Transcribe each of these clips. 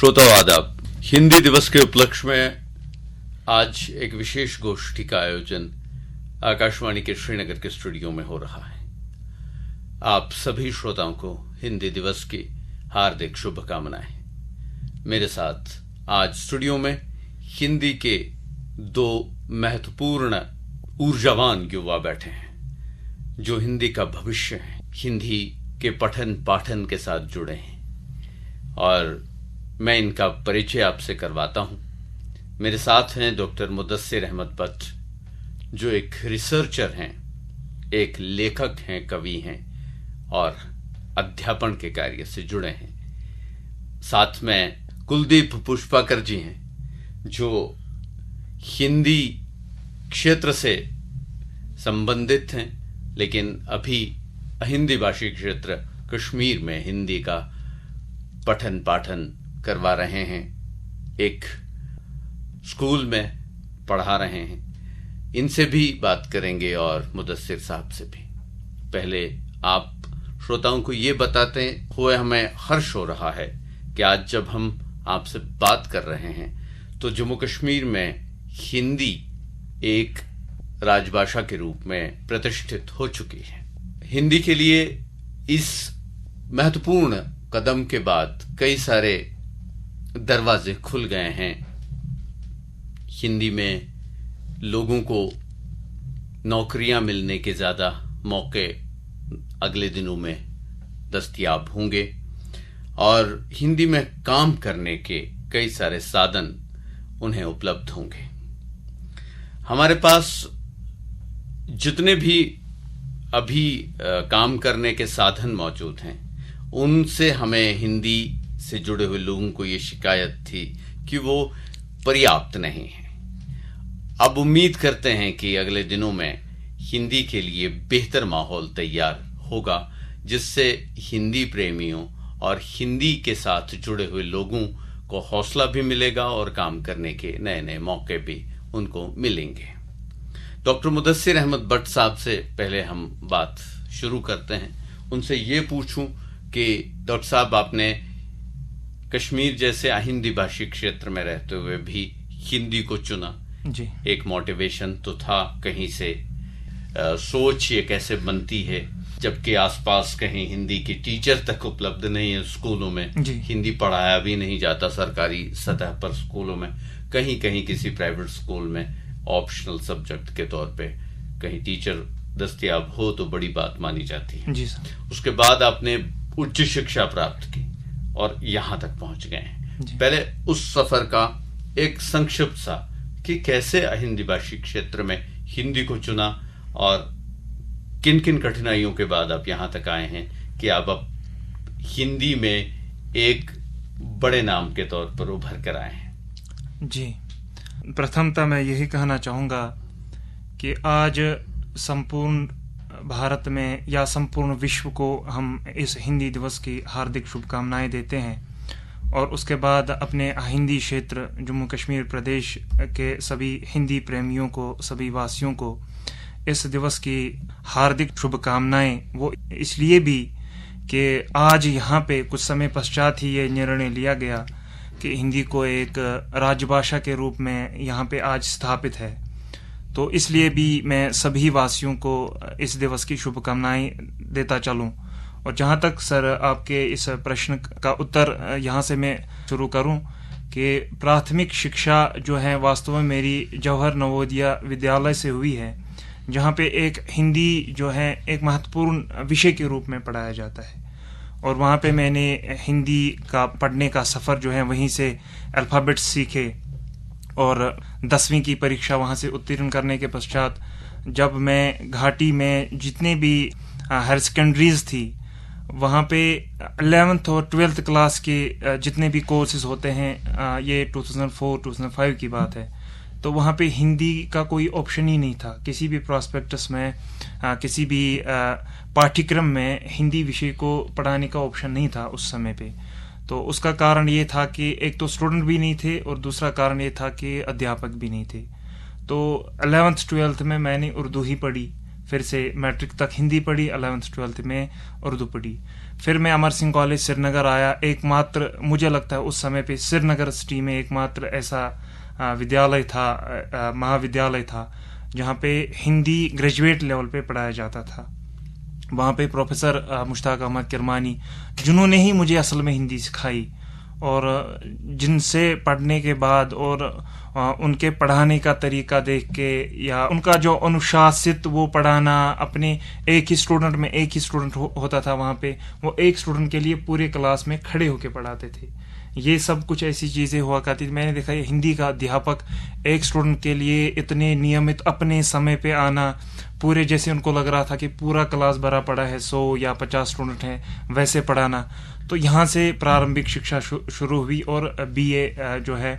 श्रोताओं आदाब। हिंदी दिवस के उपलक्ष्य में आज एक विशेष गोष्ठी का आयोजन आकाशवाणी के श्रीनगर के स्टूडियो में हो रहा है। आप सभी श्रोताओं को हिंदी दिवस की हार्दिक शुभकामनाएं। मेरे साथ आज स्टूडियो में हिंदी के दो महत्वपूर्ण ऊर्जावान युवा बैठे हैं जो हिंदी का भविष्य है, हिंदी के पठन पाठन के साथ जुड़े हैं और मैं इनका परिचय आपसे करवाता हूं। मेरे साथ हैं डॉक्टर मुदस्सिर अहमद भट्ट, जो एक रिसर्चर हैं, एक लेखक हैं, कवि हैं और अध्यापन के कार्य से जुड़े हैं। साथ में कुलदीप पुष्पाकर जी हैं, जो हिंदी क्षेत्र से संबंधित हैं, लेकिन अभी अहिंदी भाषी क्षेत्र कश्मीर में हिंदी का पठन पाठन करवा रहे हैं, एक स्कूल में पढ़ा रहे हैं। इनसे भी बात करेंगे और मुदस्सिर साहब से भी। पहले आप श्रोताओं को ये बताते हुए हमें हर्ष हो रहा है कि आज जब हम आपसे बात कर रहे हैं तो जम्मू कश्मीर में हिंदी एक राजभाषा के रूप में प्रतिष्ठित हो चुकी है। हिंदी के लिए इस महत्वपूर्ण कदम के बाद कई सारे दरवाजे खुल गए हैं। हिंदी में लोगों को नौकरियां मिलने के ज्यादा मौके अगले दिनों में दस्तयाब होंगे और हिंदी में काम करने के कई सारे साधन उन्हें उपलब्ध होंगे। हमारे पास जितने भी अभी काम करने के साधन मौजूद हैं, उनसे हमें हिंदी से जुड़े हुए लोगों को ये शिकायत थी कि वो पर्याप्त नहीं है। अब उम्मीद करते हैं कि अगले दिनों में हिंदी के लिए बेहतर माहौल तैयार होगा, जिससे हिंदी प्रेमियों और हिंदी के साथ जुड़े हुए लोगों को हौसला भी मिलेगा और काम करने के नए नए मौके भी उनको मिलेंगे। डॉक्टर मुदस्सिर अहमद भट्ट साहब से पहले हम बात शुरू करते हैं। उनसे ये पूछूं कि डॉक्टर साहब, आपने कश्मीर जैसे अहिंदी भाषी क्षेत्र में रहते हुए भी हिंदी को चुना जी। एक मोटिवेशन तो था कहीं से, सोच ये कैसे बनती है जबकि आसपास कहीं हिंदी की टीचर तक उपलब्ध नहीं है, स्कूलों में हिंदी पढ़ाया भी नहीं जाता सरकारी सतह पर स्कूलों में, कहीं कहीं किसी प्राइवेट स्कूल में ऑप्शनल सब्जेक्ट के तौर पे कहीं टीचर दस्तयाब हो तो बड़ी बात मानी जाती है जी सर। उसके बाद आपने उच्च शिक्षा प्राप्त की और यहां तक पहुंच गए हैं। पहले उस सफर का एक संक्षिप्त सा कि कैसे अहिंदी भाषी क्षेत्र में हिंदी को चुना और किन किन कठिनाइयों के बाद आप यहां तक आए हैं कि आप अब हिंदी में एक बड़े नाम के तौर पर उभर कर आए हैं। जी, प्रथमतः मैं यही कहना चाहूँगा कि आज संपूर्ण भारत में या संपूर्ण विश्व को हम इस हिंदी दिवस की हार्दिक शुभकामनाएं देते हैं और उसके बाद अपने हिंदी क्षेत्र जम्मू कश्मीर प्रदेश के सभी हिंदी प्रेमियों को, सभी वासियों को इस दिवस की हार्दिक शुभकामनाएं। वो इसलिए भी कि आज यहाँ पे कुछ समय पश्चात ही ये निर्णय लिया गया कि हिंदी को एक राजभाषा के रूप में यहाँ पे आज स्थापित है, तो इसलिए भी मैं सभी वासियों को इस दिवस की शुभकामनाएं देता चलूं। और जहाँ तक सर आपके इस प्रश्न का उत्तर यहाँ से मैं शुरू करूं कि प्राथमिक शिक्षा जो है वास्तव में मेरी जवाहर नवोदय विद्यालय से हुई है, जहाँ पे एक हिंदी जो है एक महत्वपूर्ण विषय के रूप में पढ़ाया जाता है और वहाँ पे मैंने हिंदी का पढ़ने का सफ़र जो है वहीं से अल्फ़ाबेट्स सीखे और 10वीं की परीक्षा वहाँ से उत्तीर्ण करने के पश्चात जब मैं घाटी में जितने भी हायर सेकेंडरीज थी वहाँ पे 11th और 12th क्लास के जितने भी कोर्सेज होते हैं, ये 2004-2005 की बात है, तो वहाँ पे हिंदी का कोई ऑप्शन ही नहीं था। किसी भी प्रॉस्पेक्टस में, किसी भी पाठ्यक्रम में हिंदी विषय को पढ़ाने का ऑप्शन नहीं था उस समय पे। तो उसका कारण ये था कि एक तो स्टूडेंट भी नहीं थे और दूसरा कारण ये था कि अध्यापक भी नहीं थे। तो 11th 12th में मैंने उर्दू ही पढ़ी, फिर से मैट्रिक तक हिंदी पढ़ी, 11th 12th में उर्दू पढ़ी। फिर मैं अमर सिंह कॉलेज श्रीनगर आया। एकमात्र, मुझे लगता है उस समय पे श्रीनगर सिटी में एकमात्र ऐसा विद्यालय था, महाविद्यालय था, जहाँ पे हिंदी ग्रेजुएट लेवल पे पढ़ाया जाता था। वहाँ पे प्रोफेसर मुश्ताक अहमद किरमानी, जिन्होंने ही मुझे असल में हिंदी सिखाई, और जिनसे पढ़ने के बाद और उनके पढ़ाने का तरीका देख के, या उनका जो अनुशासित वो पढ़ाना, अपने एक ही स्टूडेंट में एक ही स्टूडेंट होता था वहाँ पे, वो एक स्टूडेंट के लिए पूरे क्लास में खड़े होके पढ़ाते थे। ये सब कुछ ऐसी चीज़ें हुआ करती थी। मैंने देखा ये हिंदी का अध्यापक एक स्टूडेंट के लिए इतने नियमित, अपने समय पे आना, पूरे जैसे उनको लग रहा था कि पूरा क्लास भरा पड़ा है, 100 या 50 स्टूडेंट हैं, वैसे पढ़ाना। तो यहाँ से प्रारंभिक शिक्षा शुरू हुई, और BA जो है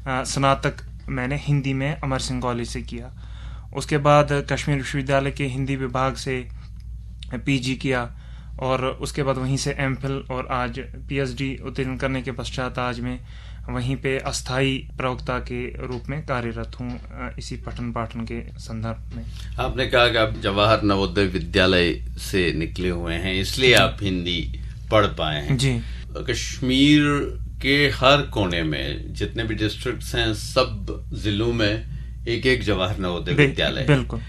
स्नातक मैंने हिंदी में अमर सिंह कॉलेज से किया। उसके बाद कश्मीर विश्वविद्यालय के हिंदी विभाग से PG किया, और उसके बाद वहीं से MPhil, और आज PhD उत्तीर्ण करने के पश्चात आज मैं वहीं पे अस्थायी प्रवक्ता के रूप में कार्यरत हूँ, इसी पठन पाठन के संदर्भ में। आपने कहा कि आप जवाहर नवोदय विद्यालय से निकले हुए हैं, इसलिए आप हिंदी पढ़ पाए हैं। जी। कश्मीर के हर कोने में जितने भी डिस्ट्रिक्ट्स हैं, सब जिलों में एक एक जवाहर नवोदय विद्यालय है। बिल्कुल।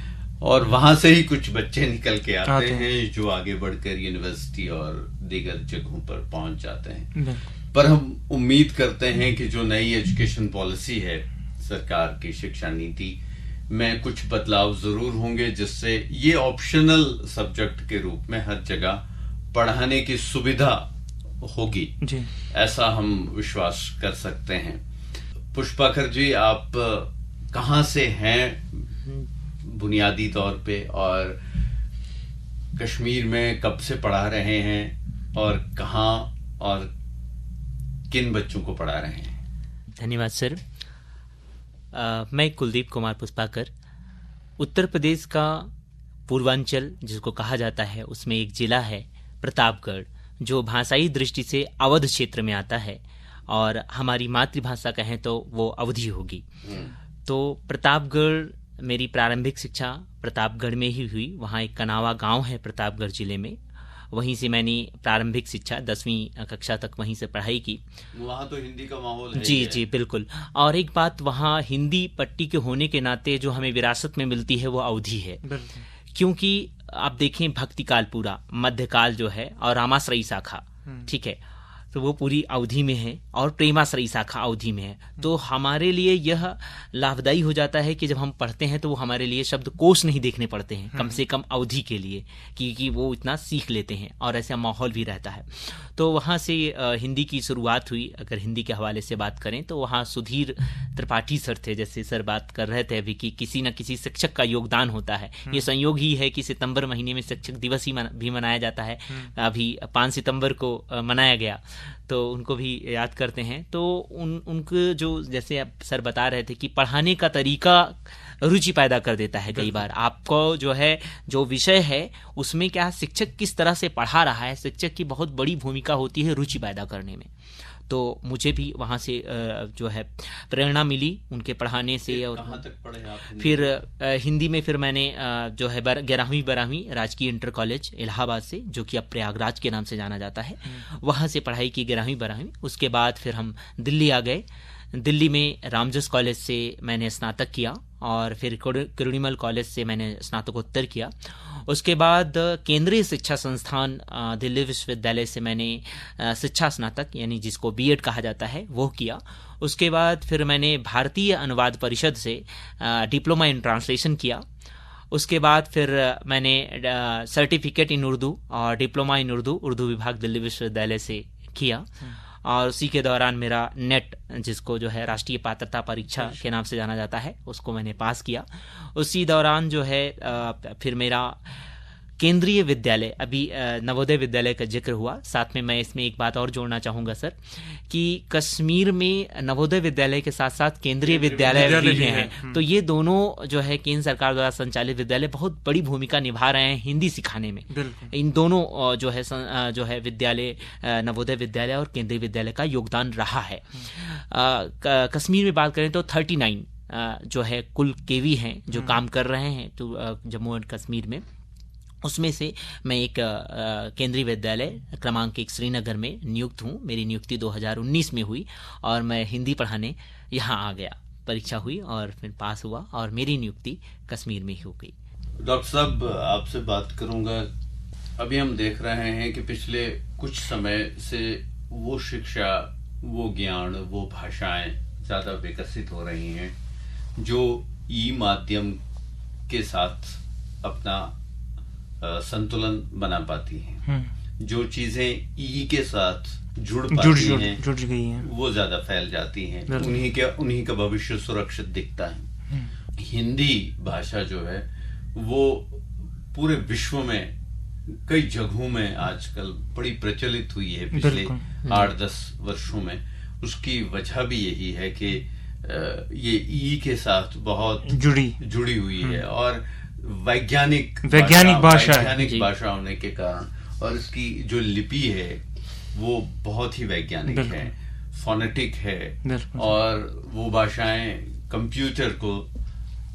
और वहां से ही कुछ बच्चे निकल के आते हैं जो आगे बढ़कर यूनिवर्सिटी और दीगर जगहों पर पहुंच जाते हैं। पर हम उम्मीद करते हैं कि जो नई एजुकेशन पॉलिसी है सरकार की, शिक्षा नीति में कुछ बदलाव जरूर होंगे, जिससे ये ऑप्शनल सब्जेक्ट के रूप में हर जगह पढ़ाने की सुविधा होगी जी। ऐसा हम विश्वास कर सकते हैं। पुष्पाकर जी, आप कहाँ से हैं बुनियादी तौर पे, और कश्मीर में कब से पढ़ा रहे हैं, और कहाँ और किन बच्चों को पढ़ा रहे हैं? धन्यवाद सर। मैं कुलदीप कुमार पुष्पाकर, उत्तर प्रदेश का पूर्वांचल जिसको कहा जाता है, उसमें एक जिला है प्रतापगढ़, जो भाषाई दृष्टि से अवध क्षेत्र में आता है, और हमारी मातृभाषा कहें तो वो अवधी होगी। तो प्रतापगढ़, मेरी प्रारंभिक शिक्षा प्रतापगढ़ में ही हुई। वहाँ एक कनावा गांव है प्रतापगढ़ जिले में, वहीं से मैंने प्रारंभिक शिक्षा 10वीं कक्षा तक वहीं से पढ़ाई की। वहाँ तो हिंदी का माहौल है। जी जी बिल्कुल। और एक बात, वहाँ हिंदी पट्टी के होने के नाते जो हमें विरासत में मिलती है वो अवधी है, क्योंकि आप देखें भक्तिकाल पूरा, मध्यकाल जो है, और रामाश्रयी शाखा, ठीक है, तो वो पूरी अवधि में है, और प्रेमाश्रयी शाखा अवधि में है। तो हमारे लिए यह लाभदायी हो जाता है कि जब हम पढ़ते हैं तो वो हमारे लिए शब्द कोश नहीं देखने पड़ते हैं, कम से कम अवधि के लिए, क्योंकि वो इतना सीख लेते हैं, और ऐसा माहौल भी रहता है। तो वहाँ से हिंदी की शुरुआत हुई। अगर हिंदी के हवाले से बात करें तो वहाँ सुधीर त्रिपाठी सर थे, जैसे सर बात कर रहे थे अभी, कि किसी न किसी शिक्षक का योगदान होता है। ये संयोग ही है कि सितंबर महीने में शिक्षक दिवस ही भी मनाया जाता है। अभी 5 सितंबर को मनाया गया, तो उनको भी याद करते हैं। तो उनको जो, जैसे आप सर बता रहे थे कि पढ़ाने का तरीका रुचि पैदा कर देता है। कई बार आपको जो है, जो विषय है उसमें क्या शिक्षक किस तरह से पढ़ा रहा है, शिक्षक की बहुत बड़ी भूमिका होती है रुचि पैदा करने में। तो मुझे भी वहाँ से जो है प्रेरणा मिली उनके पढ़ाने से। और कहाँ तक पढ़े आप? फिर हिंदी में फिर मैंने जो है 11वीं 12वीं राजकीय इंटर कॉलेज इलाहाबाद से, जो कि अब प्रयागराज के नाम से जाना जाता है, वहाँ से पढ़ाई की 11वीं 12वीं। उसके बाद फिर हम दिल्ली आ गए। दिल्ली में रामजस कॉलेज से मैंने स्नातक किया, और फिर किरोड़ीमल कॉलेज से मैंने स्नातकोत्तर किया। उसके बाद केंद्रीय शिक्षा संस्थान दिल्ली विश्वविद्यालय से मैंने शिक्षा स्नातक, यानी जिसको B.Ed कहा जाता है, वो किया। उसके बाद फिर मैंने भारतीय अनुवाद परिषद से डिप्लोमा इन ट्रांसलेशन किया। उसके बाद फिर मैंने सर्टिफिकेट इन उर्दू और डिप्लोमा इन उर्दू विभाग दिल्ली विश्वविद्यालय से किया। और उसी के दौरान मेरा नेट, जिसको जो है राष्ट्रीय पात्रता परीक्षा के नाम से जाना जाता है, उसको मैंने पास किया। उसी दौरान जो है फिर मेरा केंद्रीय विद्यालय, अभी नवोदय विद्यालय का जिक्र हुआ, साथ में मैं इसमें एक बात और जोड़ना चाहूँगा सर, कि कश्मीर में नवोदय विद्यालय के साथ साथ केंद्रीय विद्यालय भी हैं। तो ये दोनों जो है केंद्र सरकार द्वारा संचालित विद्यालय बहुत बड़ी भूमिका निभा रहे हैं हिंदी सिखाने में। इन दोनों जो है विद्यालय, नवोदय विद्यालय और केंद्रीय विद्यालय का योगदान रहा है। कश्मीर में बात करें तो 39 जो है कुल केवी हैं जो काम कर रहे हैं तो जम्मू एंड कश्मीर में, उसमें से मैं एक केंद्रीय विद्यालय क्रमांक 1 श्रीनगर में नियुक्त हूँ। मेरी नियुक्ति 2019 में हुई और मैं हिंदी पढ़ाने यहाँ आ गया। परीक्षा हुई और फिर पास हुआ और मेरी नियुक्ति कश्मीर में ही हो गई। डॉक्टर साहब, आपसे बात करूंगा। अभी हम देख रहे हैं कि पिछले कुछ समय से वो शिक्षा, वो ज्ञान, वो भाषाएं ज्यादा विकसित हो रही हैं जो ई माध्यम के साथ अपना संतुलन बना पाती हैं। जो चीजें ई के साथ जुड़ गई हैं वो ज्यादा फैल जाती हैं। उन्हीं का भविष्य सुरक्षित दिखता है। हिंदी भाषा जो है वो पूरे विश्व में कई जगहों में आजकल बड़ी प्रचलित हुई है पिछले 8-10 वर्षों में। उसकी वजह भी यही है कि ये ई के साथ बहुत जुड़ी हुई है और वैज्ञानिक भाषा होने के कारण, और इसकी जो लिपि है वो बहुत ही वैज्ञानिक है, फोनेटिक है, और वो भाषाएं कंप्यूटर को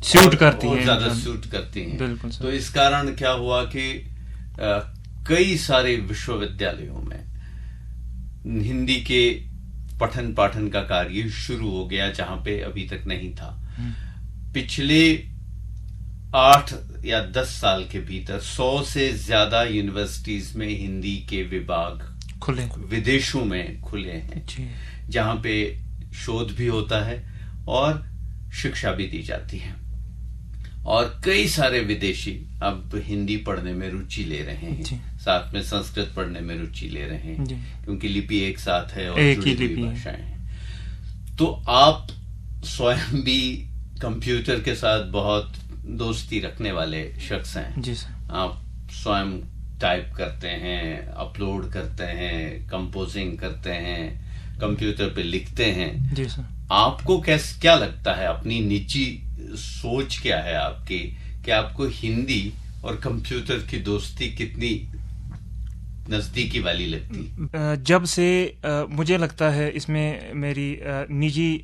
सूट करती हैं, ज्यादा सूट करती हैं। तो इस कारण क्या हुआ कि कई सारे विश्वविद्यालयों में हिंदी के पठन पाठन का कार्य शुरू हो गया जहां पे अभी तक नहीं था। पिछले 8 या 10 साल के भीतर 100 से ज्यादा यूनिवर्सिटीज में हिंदी के विभाग विदेशों में खुले हैं जहां पे शोध भी होता है और शिक्षा भी दी जाती है। और कई सारे विदेशी अब हिंदी पढ़ने में रुचि ले रहे हैं, साथ में संस्कृत पढ़ने में रुचि ले रहे हैं क्योंकि लिपि एक साथ है और जुड़ी हुई भाषाएं हैं। तो आप स्वयं भी कंप्यूटर के साथ बहुत दोस्ती रखने वाले शख्स हैं। जी सर। आप स्वयं टाइप करते हैं, अपलोड करते हैं, कंपोजिंग करते हैं, कंप्यूटर पे लिखते हैं। जी सर। आपको क्या लगता है, अपनी निजी सोच क्या है आपकी, कि आपको हिंदी और कंप्यूटर की दोस्ती कितनी नजदीकी वाली लगती? जब से मुझे लगता है इसमें मेरी निजी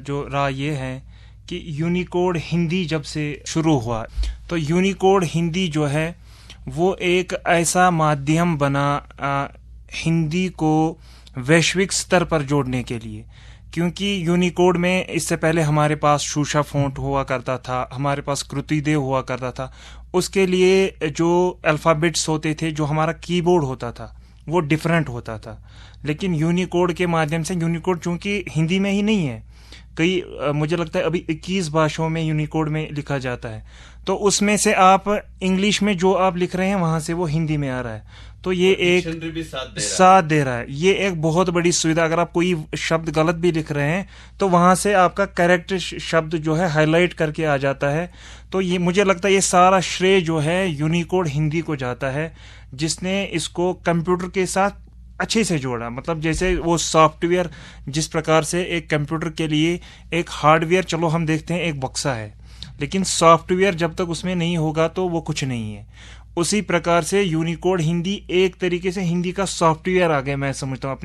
जो राय ये है कि यूनिकोड हिंदी जब से शुरू हुआ तो यूनिकोड हिंदी जो है वो एक ऐसा माध्यम बना हिंदी को वैश्विक स्तर पर जोड़ने के लिए। क्योंकि यूनिकोड में इससे पहले हमारे पास शूशा फ़ॉन्ट हुआ करता था, हमारे पास कृतिदेव हुआ करता था। उसके लिए जो अल्फ़ाबेट्स होते थे, जो हमारा कीबोर्ड होता था वो डिफरेंट होता था। लेकिन यूनिकोड के माध्यम से, यूनिकोड चूँकि हिंदी में ही नहीं है, कई मुझे लगता है अभी 21 भाषाओं में यूनिकोड में लिखा जाता है, तो उसमें से आप इंग्लिश में जो आप लिख रहे हैं वहाँ से वो हिंदी में आ रहा है। तो ये एक साथ दे रहा है। ये एक बहुत बड़ी सुविधा। अगर आप कोई शब्द गलत भी लिख रहे हैं तो वहाँ से आपका करेक्ट शब्द जो है हाईलाइट करके आ जाता है। तो ये मुझे लगता है ये सारा श्रेय जो है यूनिकोड हिंदी को जाता है, जिसने इसको कंप्यूटर के साथ अच्छे से जोड़ा। मतलब जैसे वो सॉफ्टवेयर, जिस प्रकार से एक कंप्यूटर के लिए एक हार्डवेयर, चलो हम देखते हैं एक बक्सा है, लेकिन सॉफ्टवेयर जब तक उसमें नहीं होगा तो वो कुछ नहीं है। उसी प्रकार से यूनिकोड हिंदी एक तरीके से हिंदी का सॉफ्टवेयर आ गया, मैं समझता हूँ।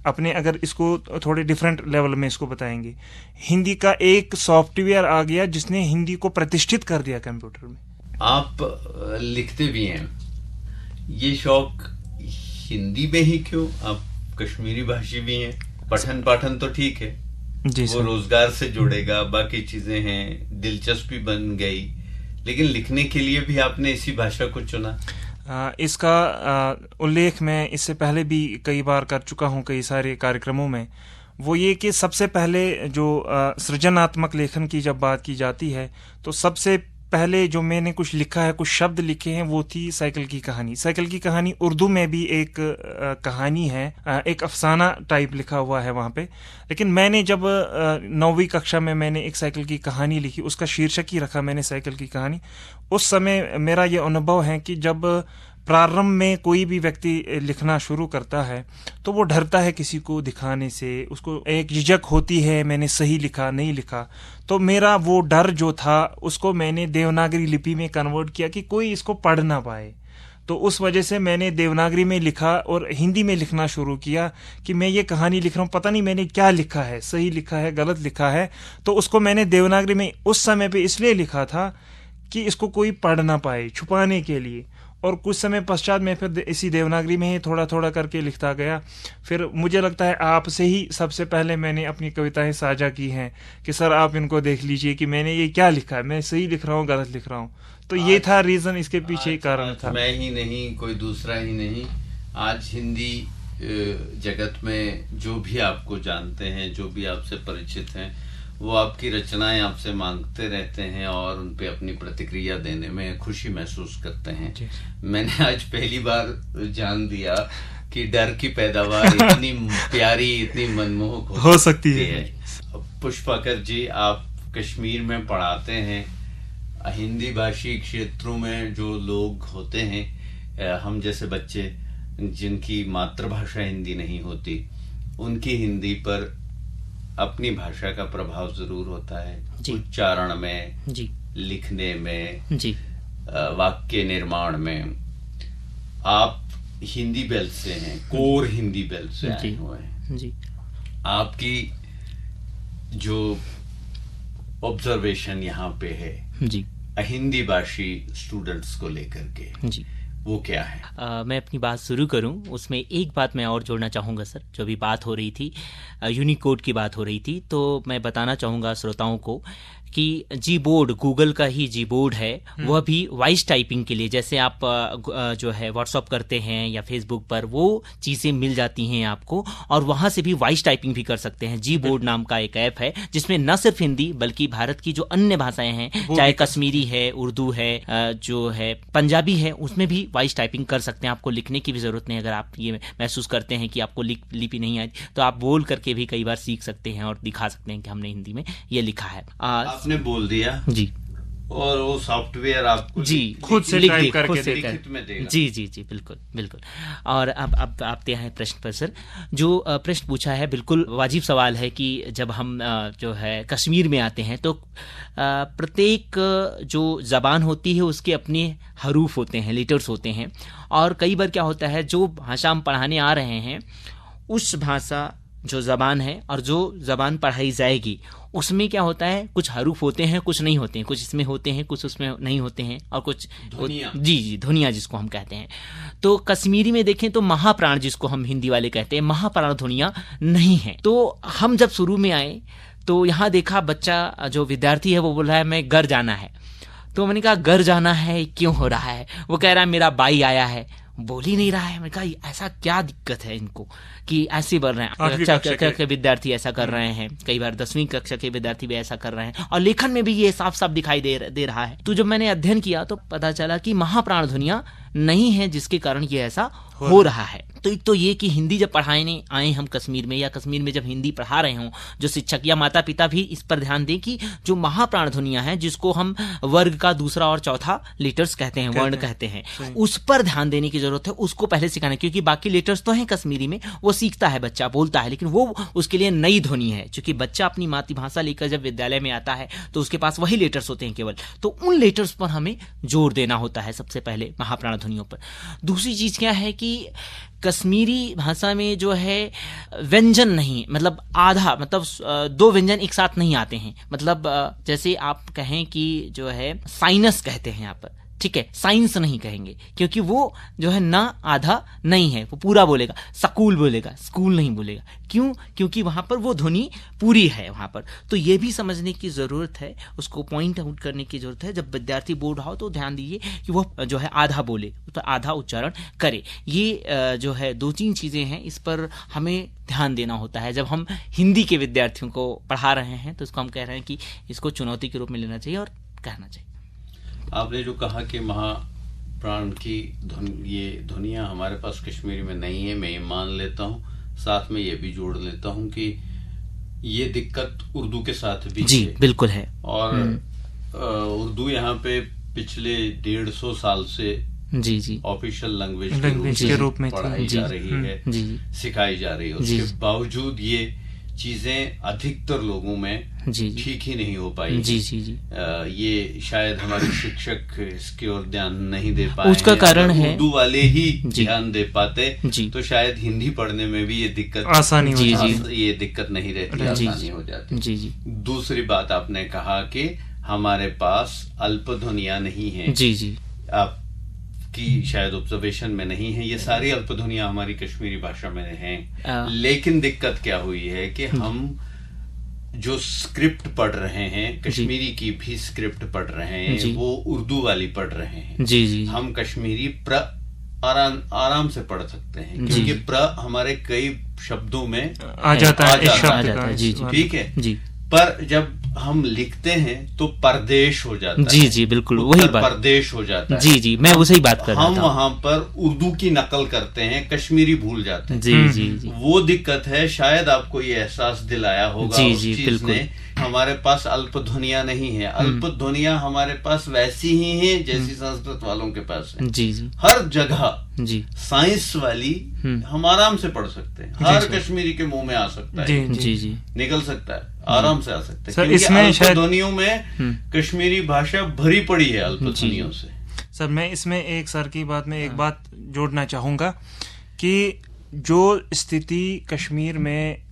अपने अगर इसको थोड़े डिफरेंट लेवल में इसको बताएंगे, हिंदी का एक सॉफ्टवेयर आ गया जिसने हिंदी को प्रतिष्ठित कर दिया कंप्यूटर में। आप लिखते भी हैं, ये शौक हिंदी में ही क्यों? आप कश्मीरी भाषी भी हैं, पठन पाठन तो ठीक है, वो रोजगार से जुड़ेगा, बाकी चीजें हैं, दिलचस्पी बन गई, लेकिन लिखने के लिए भी आपने इसी भाषा को चुना? इसका उल्लेख मैं इससे पहले भी कई बार कर चुका हूँ कई सारे कार्यक्रमों में। वो ये कि सबसे पहले जो सृजनात्मक लेखन की जब बात की जाती है तो सबसे पहले जो मैंने कुछ लिखा है, कुछ शब्द लिखे हैं, वो थी साइकिल की कहानी। साइकिल की कहानी उर्दू में भी एक कहानी है, एक अफसाना टाइप लिखा हुआ है वहाँ पे। लेकिन मैंने जब 9वीं कक्षा में मैंने एक साइकिल की कहानी लिखी, उसका शीर्षक ही रखा मैंने साइकिल की कहानी। उस समय मेरा ये अनुभव है कि जब प्रारंभ में कोई भी व्यक्ति लिखना शुरू करता है तो वो डरता है किसी को दिखाने से, उसको एक झिझक होती है, मैंने सही लिखा नहीं लिखा। तो मेरा वो डर जो था उसको मैंने देवनागरी लिपि में कन्वर्ट किया कि कोई इसको पढ़ ना पाए। तो उस वजह से मैंने देवनागरी में लिखा और हिंदी में लिखना शुरू किया कि मैं ये कहानी लिख रहा हूँ, पता नहीं मैंने क्या लिखा है, सही लिखा है गलत लिखा है। तो उसको मैंने देवनागरी में उस समय पे इसलिए लिखा था कि इसको कोई पढ़ ना पाए, छुपाने के लिए। और कुछ समय पश्चात मैं फिर इसी देवनागरी में ही थोड़ा थोड़ा करके लिखता गया। फिर मुझे लगता है आपसे ही सबसे पहले मैंने अपनी कविताएं साझा की हैं कि सर आप इनको देख लीजिए कि मैंने ये क्या लिखा है, मैं सही लिख रहा हूँ गलत लिख रहा हूँ। तो ये था रीजन, इसके पीछे कारण था। मैं ही नहीं, कोई दूसरा ही नहीं, आज हिंदी जगत में जो भी आपको जानते हैं, जो भी आपसे परिचित हैं, वो आपकी रचनाएं आपसे मांगते रहते हैं और उन पे अपनी प्रतिक्रिया देने में खुशी महसूस करते हैं। मैंने आज पहली बार जान दिया कि डर की पैदावार इतनी प्यारी, इतनी मनमोहक हो सकती है। पुष्पाकर जी, आप कश्मीर में पढ़ाते हैं। हिंदी भाषी क्षेत्रों में जो लोग होते हैं, हम जैसे बच्चे जिनकी मातृभाषा हिंदी नहीं होती, उनकी हिंदी पर अपनी भाषा का प्रभाव जरूर होता है, उच्चारण में, लिखने में, वाक्य निर्माण में। आप हिंदी बेल्ट से हैं, कोर हिंदी बेल्ट से आए हुए हैं। आपकी जो ऑब्जर्वेशन यहाँ पे है हिंदी भाषी स्टूडेंट्स को लेकर के, वो क्या है? मैं अपनी बात शुरू करूं, उसमें एक बात मैं और जोड़ना चाहूँगा सर। जो भी बात हो रही थी, यूनिकोड की बात हो रही थी, तो मैं बताना चाहूँगा श्रोताओं को कि जी बोर्ड, गूगल का ही जी बोर्ड है, वह भी वॉइस टाइपिंग के लिए, जैसे आप जो है व्हाट्सअप करते हैं या फेसबुक पर, वो चीज़ें मिल जाती हैं आपको, और वहाँ से भी वॉइस टाइपिंग भी कर सकते हैं। जी बोर्ड नाम का एक ऐप है जिसमें न सिर्फ हिंदी बल्कि भारत की जो अन्य भाषाएं हैं, चाहे कश्मीरी है, उर्दू है, जो है पंजाबी है, उसमें भी वॉइस टाइपिंग कर सकते हैं। आपको लिखने की भी जरूरत नहीं। अगर आप ये महसूस करते हैं कि आपको लिपि नहीं आई, तो आप बोल करके भी कई बार सीख सकते हैं और दिखा सकते हैं कि हमने हिंदी में ये लिखा है। आपने बोल दिया जी, और वो सॉफ्टवेयर आपको जी खुद से टाइप करके लिखित में देगा। जी बिल्कुल बिल्कुल। और अब आते हैं प्रश्न पर सर। जो प्रश्न पूछा है बिल्कुल वाजिब सवाल है कि जब हम जो है कश्मीर में आते हैं तो प्रत्येक जो ज़बान होती है उसके अपने हरूफ होते हैं, लेटर्स होते हैं, और कई बार क्या होता है, जो भाषा हम पढ़ाने आ रहे हैं उस भाषा जो ज़बान है और जो ज़बान पढ़ाई जाएगी उसमें क्या होता है, कुछ हरूफ होते हैं, कुछ नहीं होते हैं, कुछ इसमें होते हैं, कुछ उसमें नहीं होते हैं, और कुछ जी ध्वनियाँ जिसको हम कहते हैं। तो कश्मीरी में देखें तो महाप्राण जिसको हम हिंदी वाले कहते हैं, महाप्राण ध्वनियाँ नहीं हैं। तो हम जब शुरू में आए तो यहाँ देखा बच्चा जो विद्यार्थी है वो बोल रहा है मैं घर जाना है। तो मैंने कहा घर जाना है क्यों हो रहा है? वो कह रहा है मेरा भाई आया है, बोल ही नहीं रहा है। मैंने कहा ऐसा क्या दिक्कत है इनको कि ऐसे बोल रहे हैं। कक्षा के विद्यार्थी ऐसा कर रहे हैं, कई बार 10वीं कक्षा के विद्यार्थी भी ऐसा कर रहे हैं, और लेखन में भी ये साफ साफ दिखाई दे रहा है। तो जब मैंने अध्ययन किया तो पता चला कि महाप्राण ध्वनियाँ नहीं है जिसके कारण ये ऐसा हो रहा है। तो एक तो ये कि हिंदी जब पढ़ाने आए हम कश्मीर में, या कश्मीर में जब हिंदी पढ़ा रहे हों, जो शिक्षक या माता पिता भी इस पर ध्यान दें कि जो महाप्राण ध्वनियाँ हैं, जिसको हम वर्ग का दूसरा और चौथा लेटर्स कहते हैं, वर्ण कहते हैं, उस पर ध्यान देने की जरूरत है। उसको पहले सिखाना, क्योंकि बाकी लेटर्स तो हैं कश्मीरी में, वो सीखता है बच्चा, बोलता है, लेकिन वो उसके लिए नई ध्वनि है। क्योंकि बच्चा अपनी मातृभाषा लेकर जब विद्यालय में आता है तो उसके पास वही लेटर्स होते हैं केवल, तो उन लेटर्स पर हमें जोर देना होता है सबसे पहले, महाप्राण ध्वनियों पर। दूसरी चीज क्या है कि कश्मीरी भाषा में जो है व्यंजन नहीं, मतलब आधा, मतलब 2 व्यंजन एक साथ नहीं आते हैं। मतलब जैसे आप कहें कि जो है साइनस कहते हैं यहाँ पर, ठीक है, साइंस नहीं कहेंगे, क्योंकि वो जो है ना आधा नहीं है, वो पूरा बोलेगा। स्कूल बोलेगा, स्कूल नहीं बोलेगा। क्यों? क्योंकि वहां पर वो ध्वनि पूरी है वहां पर। तो ये भी समझने की जरूरत है, उसको पॉइंट आउट करने की जरूरत है। जब विद्यार्थी बोल रहा हो तो ध्यान दीजिए कि वो जो है आधा बोले, तो आधा उच्चारण करे। ये जो है 2-3 चीजें हैं, इस पर हमें ध्यान देना होता है। जब हम हिंदी के विद्यार्थियों को पढ़ा रहे हैं तो इसको हम कह रहे हैं कि इसको चुनौती के रूप में लेना चाहिए और कहना चाहिए। आपने जो कहा कि महाप्राण की ये ध्वनियाँ हमारे पास कश्मीरी में नहीं है, मैं ये मान लेता हूँ। साथ में ये भी जोड़ लेता हूँ कि ये दिक्कत उर्दू के साथ भी जी है। बिल्कुल है। और उर्दू यहाँ पे पिछले 150 साल से जी ऑफिशियल लैंग्वेज के रूप में पढ़ाई जा रही है, सिखाई जा रही है। उसके बावजूद ये चीजें अधिकतर लोगों में जी जी ठीक ही नहीं हो पाई। जी जी जी ये शायद हमारे शिक्षक इसकी ओर ध्यान नहीं दे पाए। उसका कारण है उर्दू वाले ही जी ध्यान दे पाते जी तो शायद हिंदी पढ़ने में भी ये दिक्कत आसानी हो जी जाती। जी ये दिक्कत नहीं रहती, जी आसानी हो जाती। जी जी दूसरी बात आपने कहा कि हमारे पास अल्पध्वनियां नहीं है। जी जी आपकी शायद ऑब्जर्वेशन में नहीं है, ये सारी अल्पध्वनियां हमारी कश्मीरी भाषा में हैं। आ, लेकिन दिक्कत क्या हुई है कि हम जो स्क्रिप्ट पढ़ रहे हैं, कश्मीरी की भी स्क्रिप्ट पढ़ रहे जी। हैं, वो उर्दू वाली पढ़ रहे हैं। जी जी हम कश्मीरी आराम से पढ़ सकते हैं, जी। क्योंकि हमारे कई शब्दों में आ जाता है इस आ शब्द जाता का। है, जी, जी। ठीक है। जी पर जब हम लिखते हैं तो परदेश हो जाता है। जी जी बिल्कुल वही उत्तर बात। प्रदेश हो जाता है। जी जी मैं उसी बात कर रहा हम था। वहां पर उर्दू की नकल करते हैं, कश्मीरी भूल जाते हैं। जी जी जी वो दिक्कत है। शायद आपको ये एहसास दिलाया होगा जी, उस जी, चीज बिल्कुल। ने। हमारे पास अल्पध्वनियां नहीं है। अल्पध्वनियां हमारे पास वैसी ही हैं जैसी संस्कृत वालों के पास है। जी जी हर जगह जी साइंस वाली हम आराम से पढ़ सकते हैं। हर कश्मीरी के मुंह में आ सकता है, जी जी जी निकल सकता है, आराम से आ सकता है। सर, क्योंकि इसमें शायद- अल्पध्वनियों में कश्मीरी भाषा भरी पड़ी है अल्पध्वनियों से। सर मैं इसमें एक सर की बात में एक बात जोड़ना चाहूँगा कि जो स्थिति कश्मीर में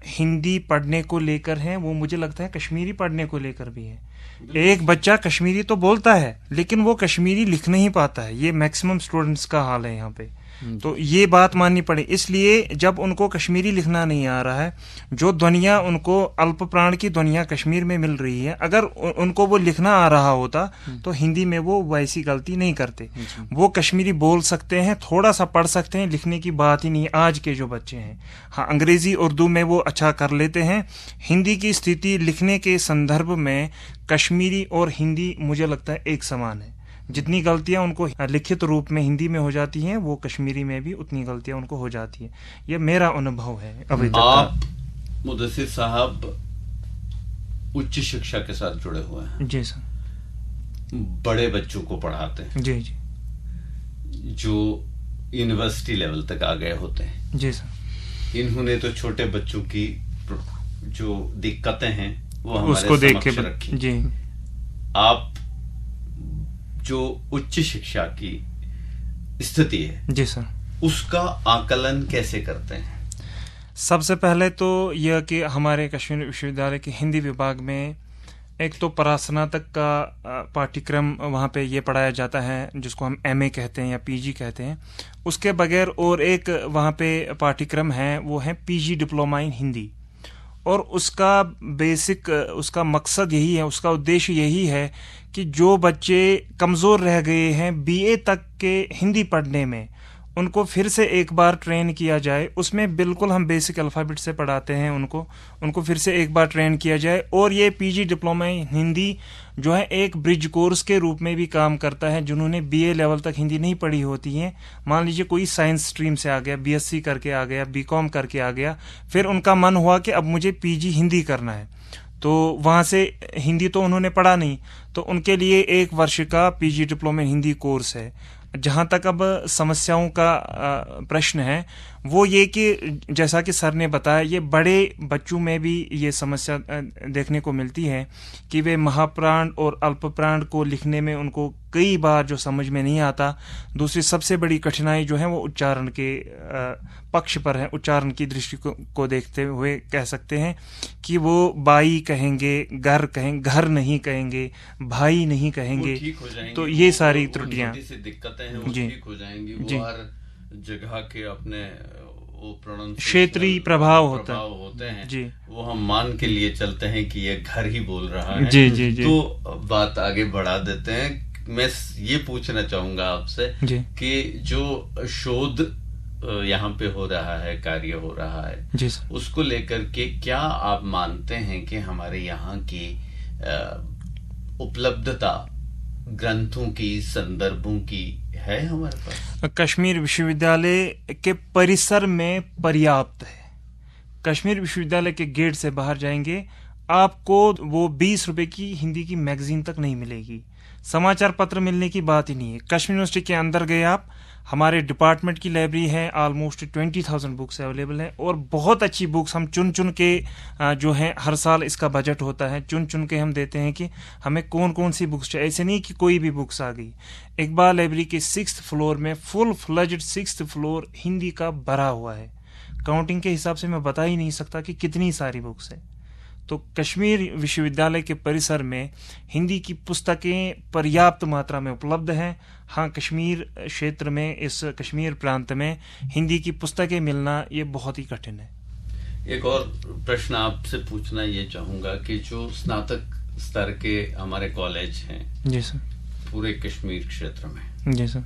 हिंदी पढ़ने को लेकर है, वो मुझे लगता है कश्मीरी पढ़ने को लेकर भी है। एक बच्चा कश्मीरी तो बोलता है लेकिन वो कश्मीरी लिख नहीं पाता है। ये मैक्सिमम स्टूडेंट्स का हाल है यहाँ पे। तो ये बात माननी पड़े। इसलिए जब उनको कश्मीरी लिखना नहीं आ रहा है, जो ध्वनियाँ उनको अल्प प्राण की ध्वनियाँ कश्मीर में मिल रही है, अगर उनको वो लिखना आ रहा होता तो हिंदी में वो वैसी गलती नहीं करते। वो कश्मीरी बोल सकते हैं, थोड़ा सा पढ़ सकते हैं, लिखने की बात ही नहीं है आज के जो बच्चे हैं। हाँ, अंग्रेजी उर्दू में वो अच्छा कर लेते हैं। हिंदी की स्थिति लिखने के संदर्भ में कश्मीरी और हिंदी मुझे लगता है एक समान है। जितनी गलतियां उनको लिखित रूप में हिंदी में हो जाती हैं, वो कश्मीरी में भी उतनी गलतियां उनको हो जाती हैं। ये मेरा अनुभव है अभी तक। आप मुदस्सिर साहब उच्च शिक्षा के साथ जुड़े हुए हैं। जी सर। बड़े बच्चों को पढ़ाते हैं जी जी जो यूनिवर्सिटी लेवल तक आ गए होते हैं। जी सर। इन्होंने तो छोटे बच्चों की जो दिक्कतें हैं वो हमारे उसको देख समक्ष के रखी। जी आप जो उच्च शिक्षा की स्थिति है जी सर, उसका आकलन कैसे करते हैं? सबसे पहले तो यह कि हमारे कश्मीर विश्वविद्यालय के हिंदी विभाग में एक तो परास्नातक का पाठ्यक्रम वहाँ पे ये पढ़ाया जाता है जिसको हम एमए कहते हैं या पीजी कहते हैं। उसके बगैर और एक वहाँ पे पाठ्यक्रम है, वो है पीजी डिप्लोमा इन हिंदी। और उसका बेसिक उसका मकसद यही है, उसका उद्देश्य यही है कि जो बच्चे कमज़ोर रह गए हैं बीए तक के हिंदी पढ़ने में, उनको फिर से एक बार ट्रेन किया जाए। उसमें बिल्कुल हम बेसिक अल्फ़ाबेट से पढ़ाते हैं उनको फिर से एक बार ट्रेन किया जाए। और ये पीजी डिप्लोमा हिंदी जो है एक ब्रिज कोर्स के रूप में भी काम करता है। जिन्होंने बीए लेवल तक हिंदी नहीं पढ़ी होती हैं, मान लीजिए कोई साइंस स्ट्रीम से आ गया, बीएससी करके आ गया, बीकॉम करके आ गया, फिर उनका मन हुआ कि अब मुझे पीजी हिंदी करना है, तो वहाँ से हिंदी तो उन्होंने पढ़ा नहीं, तो उनके लिए 1 वर्ष का पीजी डिप्लोमा हिंदी कोर्स है। जहाँ तक अब समस्याओं का प्रश्न है वो ये कि जैसा कि सर ने बताया, ये बड़े बच्चों में भी ये समस्या देखने को मिलती है कि वे महाप्राण और अल्पप्राण को लिखने में उनको कई बार जो समझ में नहीं आता। दूसरी सबसे बड़ी कठिनाई जो है वो उच्चारण के पक्ष पर है। उच्चारण की दृष्टि को देखते हुए कह सकते हैं कि वो बाई कहेंगे, घर नहीं कहेंगे, भाई नहीं कहेंगे। तो ये सारी त्रुटियां दिक्कतें हैं वो ठीक हो जाएंगी। वो हर जगह के अपने क्षेत्रीय प्रभाव होते हैं जी। वो हम मान के लिए चलते हैं कि ये घर ही बोल रहा है। जी जी जी। तो बात आगे बढ़ा देते हैं। मैं ये पूछना चाहूंगा आपसे कि जो शोध यहाँ पे हो रहा है, कार्य हो रहा है जी, उसको लेकर के क्या आप मानते हैं कि हमारे यहाँ की उपलब्धता ग्रंथों की, संदर्भों की है हमारे पास? कश्मीर विश्वविद्यालय के परिसर में पर्याप्त है। कश्मीर विश्वविद्यालय के गेट से बाहर जाएंगे, आपको वो 20 रुपए की हिंदी की मैगजीन तक नहीं मिलेगी। समाचार पत्र मिलने की बात ही नहीं है। कश्मीर यूनिवर्सिटी के अंदर गए आप, हमारे डिपार्टमेंट की लाइब्रेरी है, ऑलमोस्ट 20,000 बुक्स अवेलेबल हैं और बहुत अच्छी बुक्स हम चुन चुन के जो है हर साल इसका बजट होता है, चुन चुन के हम देते हैं कि हमें कौन कौन सी बुक्स चाहिए। ऐसे नहीं कि कोई भी बुक्स आ गई। इकबाल लाइब्रेरी के 6th फ्लोर में फुल फ्लज्ड 6th फ्लोर हिंदी का भरा हुआ है। काउंटिंग के हिसाब से मैं बता ही नहीं सकता कि कितनी सारी बुक्स है। तो कश्मीर विश्वविद्यालय के परिसर में हिंदी की पुस्तकें पर्याप्त मात्रा में उपलब्ध हैं। हाँ, कश्मीर क्षेत्र में, इस कश्मीर प्रांत में हिंदी की पुस्तकें मिलना ये बहुत ही कठिन है। एक और प्रश्न आपसे पूछना ये चाहूंगा कि जो स्नातक स्तर के हमारे कॉलेज हैं जी सर, पूरे कश्मीर क्षेत्र में, जी सर,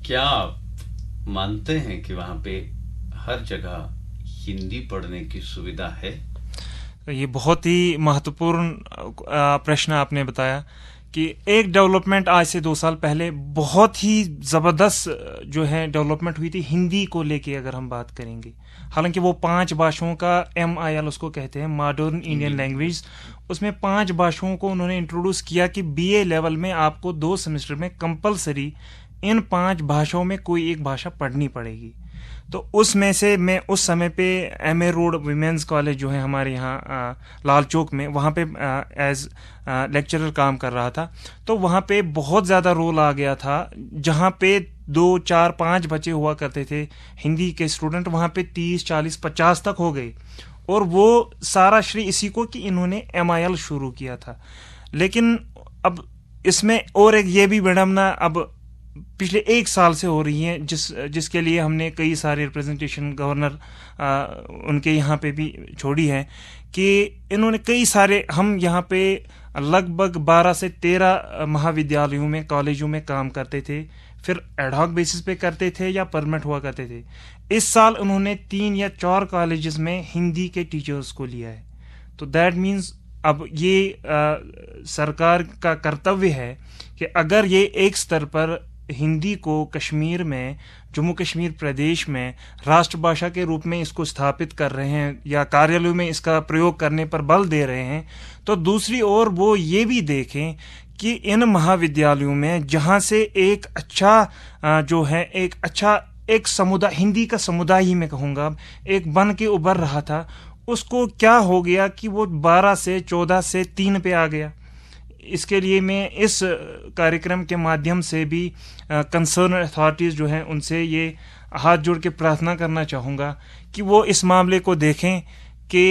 क्या आप मानते हैं कि वहां पे हर जगह हिंदी पढ़ने की सुविधा है? ये बहुत ही महत्वपूर्ण प्रश्न आपने बताया कि एक डेवलपमेंट आज से 2 साल पहले बहुत ही ज़बरदस्त जो है डेवलपमेंट हुई थी हिंदी को लेके। अगर हम बात करेंगे, हालांकि वो 5 भाषाओं का MIL उसको कहते हैं, मॉडर्न इंडियन लैंग्वेज, उसमें 5 भाषाओं को उन्होंने इंट्रोड्यूस किया कि BA लेवल में आपको 2 सेमेस्टर में कंपलसरी इन 5 भाषाओं में कोई एक भाषा पढ़नी पड़ेगी। तो उसमें से मैं उस समय पे MA रोड विमेंस कॉलेज जो है हमारे यहाँ लाल चौक में, वहाँ पे एज लेक्चरर काम कर रहा था। तो वहाँ पे बहुत ज़्यादा रोल आ गया था, जहाँ पे 2, 4, 5 बच्चे हुआ करते थे हिंदी के स्टूडेंट, वहाँ पे 30, 40, 50 तक हो गए। और वो सारा श्रेय इसी को कि इन्होंने MIL शुरू किया था। लेकिन अब इसमें और एक ये भी विडंबना अब पिछले 1 साल से हो रही है, जिसके लिए हमने कई सारे रिप्रेजेंटेशन गवर्नर उनके यहाँ पे भी छोड़ी है कि इन्होंने कई सारे, हम यहाँ पे लगभग 12 से 13 महाविद्यालयों में, कॉलेजों में काम करते थे, फिर एडहॉक बेसिस पे करते थे या परमानेंट हुआ करते थे। इस साल उन्होंने 3 या 4 कॉलेजेस में हिंदी के टीचर्स को लिया है। तो दैट मीन्स अब ये सरकार का कर्तव्य है कि अगर ये एक स्तर पर हिंदी को कश्मीर में, जम्मू कश्मीर प्रदेश में राष्ट्रभाषा के रूप में इसको स्थापित कर रहे हैं या कार्यालयों में इसका प्रयोग करने पर बल दे रहे हैं, तो दूसरी ओर वो ये भी देखें कि इन महाविद्यालयों में जहाँ से एक अच्छा जो है एक समुदाय, हिंदी का समुदाय ही मैं कहूँगा, एक बन के उभर रहा था, उसको क्या हो गया कि वो 12 से 14 से 3 पे आ गया। इसके लिए मैं इस कार्यक्रम के माध्यम से भी कंसर्न अथॉरिटीज़ जो हैं उनसे ये हाथ जोड़ के प्रार्थना करना चाहूँगा कि वो इस मामले को देखें कि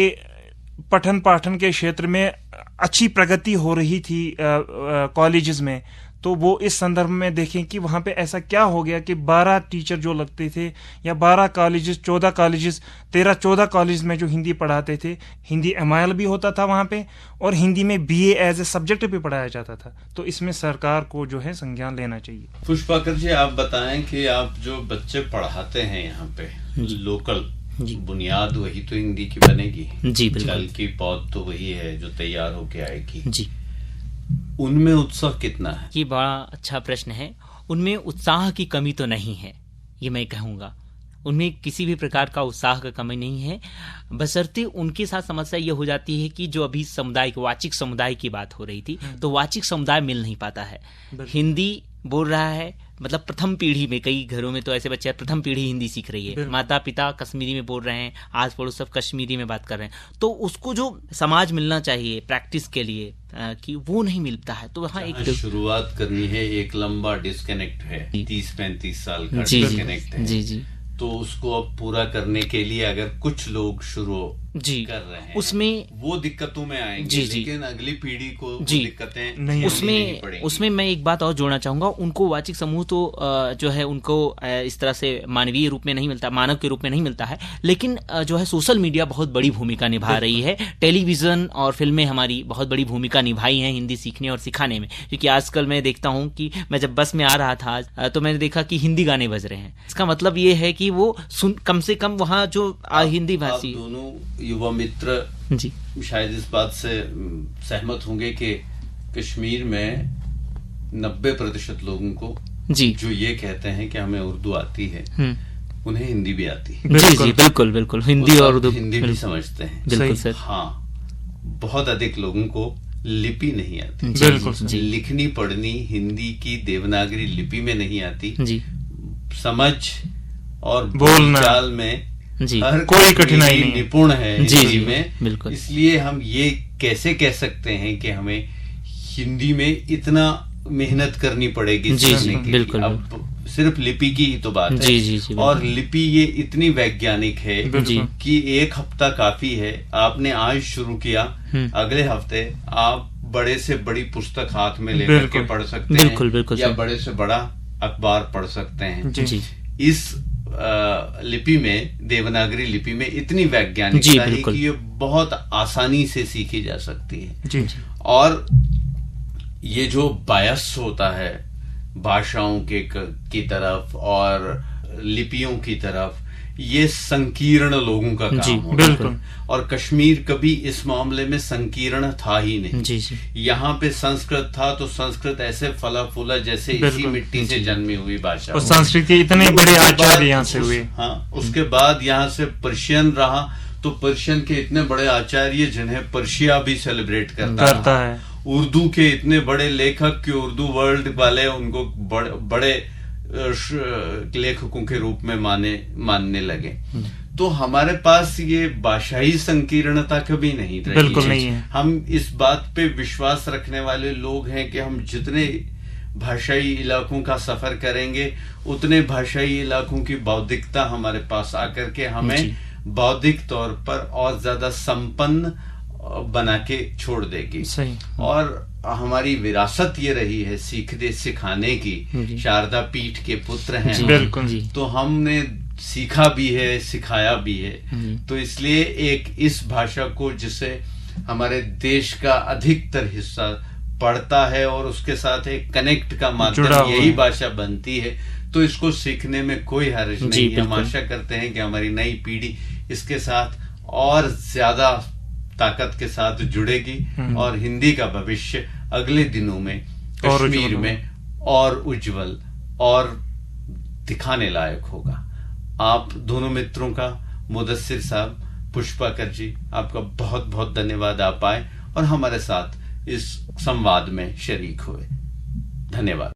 पठन पाठन के क्षेत्र में अच्छी प्रगति हो रही थी कॉलेजेस में, तो वो इस संदर्भ में देखें कि वहाँ पे ऐसा क्या हो गया कि 12 टीचर जो लगते थे या 12 कॉलेजेस, 14 कॉलेजेस, 13-14 कॉलेज में जो हिंदी पढ़ाते थे, हिंदी MIL भी होता था वहाँ पे और हिंदी में BA एज ए सब्जेक्ट भी पढ़ाया जाता था। तो इसमें सरकार को जो है संज्ञान लेना चाहिए। पुष्पाकर जी, आप बताएं कि आप जो बच्चे पढ़ाते हैं यहाँ पे लोकल, बुनियाद वही तो हिंदी की बनेगी जी, जल की पौध तो वही है जो तैयार होके आएगी जी, उनमें उत्साह कितना है? ये बड़ा अच्छा प्रश्न है। उनमें उत्साह की कमी तो नहीं है, ये मैं कहूँगा। उनमें किसी भी प्रकार का उत्साह का कमी नहीं है, बशर्ते उनके साथ समस्या ये हो जाती है कि जो अभी समुदाय, वाचिक समुदाय की बात हो रही थी, तो वाचिक समुदाय मिल नहीं पाता है। हिंदी बोल रहा है, मतलब प्रथम पीढ़ी में, कई घरों में तो ऐसे बच्चे प्रथम पीढ़ी हिंदी सीख रही है, माता पिता कश्मीरी में बोल रहे हैं, आस पड़ोस सब कश्मीरी में बात कर रहे हैं, तो उसको जो समाज मिलना चाहिए प्रैक्टिस के लिए कि वो नहीं मिलता है। तो वहाँ एक शुरुआत करनी है, एक लंबा डिस्कनेक्ट है, 30-35 साल का डिस्कनेक्ट है जी जी, तो उसको अब पूरा करने के लिए अगर कुछ लोग शुरू कर रहे हैं, उसमें वो दिक्कतों में आएंगे जी, लेकिन अगली पीढ़ी को दिक्कतें नहीं, उसमें मैं एक बात और जोड़ना चाहूंगा। उनको वाचिक समूह तो जो है उनको इस तरह से मानवीय रूप में नहीं मिलता, मानव के रूप में नहीं मिलता है, लेकिन जो है सोशल मीडिया बहुत बड़ी भूमिका निभा रही है। टेलीविजन और फिल्में हमारी बहुत बड़ी भूमिका निभाई है हिंदी सीखने और सिखाने में, क्योंकि आजकल मैं देखता हूँ कि मैं जब बस में आ रहा था तो मैंने देखा कि हिंदी गाने बज रहे हैं। इसका मतलब ये है कि वो कम से कम वहाँ जो हिंदी भाषी दोनों युवा मित्र जी शायद इस बात से सहमत होंगे कि कश्मीर में 90% लोगों को जी जो ये कहते हैं कि हमें उर्दू आती है, उन्हें हिंदी भी आती है। जी बिल्कुल बिल्कुल, हिंदी और उर्दू हिंदी भी समझते हैं। बिल्कुल सर। हाँ, बहुत अधिक लोगों को लिपि नहीं आती। बिल्कुल जी लिखनी पढ़नी हिंदी की देवनागरी लिपि में नहीं आती। जी समझ और बोलना बोलचाल में जी हर कोई कठिनाई नहीं है। निपुण है जी, हिंदी जी, में। बिल्कुल। इसलिए हम ये कैसे कह सकते हैं कि हमें हिंदी में इतना मेहनत करनी पड़ेगी जी, सीखने जी, के लिए। बिल्कुल, अब सिर्फ लिपि की ही तो बात है। जी, जी, जी, और बिल्कुल। लिपि ये इतनी वैज्ञानिक है जी कि एक हफ्ता काफी है। आपने आज शुरू किया, अगले हफ्ते आप बड़े से बड़ी पुस्तक हाथ में लेकर के बिल्कुल। पढ़ सकते बिल्कुल, हैं बिल्कुल या सही। बड़े से बड़ा अखबार पढ़ सकते हैं। जी। इस लिपि में, देवनागरी लिपि में इतनी जी, वैज्ञानिकता है बिल्कुल। कि ये बहुत आसानी से सीखी जा सकती है। जी और ये जो बायस होता है भाषाओं की तरफ और लिपियों की तरफ, ये संकीर्ण लोगों का जी, काम होता बिल्कुल। है। और कश्मीर कभी इस मामले में संकीर्ण था ही नहीं। जी जी यहाँ पे संस्कृत था तो संस्कृत ऐसे फला फूला जैसे इसी बिल्कुल। मिट्टी से जन्मी हुई भाषा और हो। संस्कृत के इतने बड़े उसके आचार्य बाद यहाँ से हुए। हाँ, उसके बाद यहाँ से पर्शियन रहा तो पर्शियन के इतने बड़े आचार्य जिन्हें पर्शिया भी सेलिब्रेट करता है। उर्दू के इतने बड़े लेखक कि उर्दू वर्ल्ड वाले उनको बड़े लेखकों के रूप में मानने लगे। तो हमारे पास ये भाषाई संकीर्णता कभी नहीं रही। बिल्कुल नहीं है। हम इस बात पे विश्वास रखने वाले लोग हैं कि हम जितने भाषाई इलाकों का सफर करेंगे उतने भाषाई इलाकों की बौद्धिकता हमारे पास आकर के हमें बौद्धिक तौर पर और ज्यादा संपन्न बना के छोड़ देगी। सही। और हमारी विरासत ये रही है सीखने सिखाने की। शारदा पीठ के पुत्र हैं हम, बिल्कुल जी। तो हमने सीखा भी है, सिखाया भी है। तो इसलिए एक इस भाषा को जिसे हमारे देश का अधिकतर हिस्सा पढ़ता है और उसके साथ एक कनेक्ट का माध्यम यही भाषा बनती है, तो इसको सीखने में कोई हर्ज नहीं है। हम आशा करते हैं कि हमारी नई पीढ़ी इसके साथ और ज्यादा ताकत के साथ जुड़ेगी और हिंदी का भविष्य अगले दिनों में कश्मीर में और उज्जवल और दिखाने लायक होगा। आप दोनों मित्रों का, मुदस्सिर साहब, पुष्पाकर जी, आपका बहुत बहुत धन्यवाद। आप आए और हमारे साथ इस संवाद में शरीक हुए। धन्यवाद।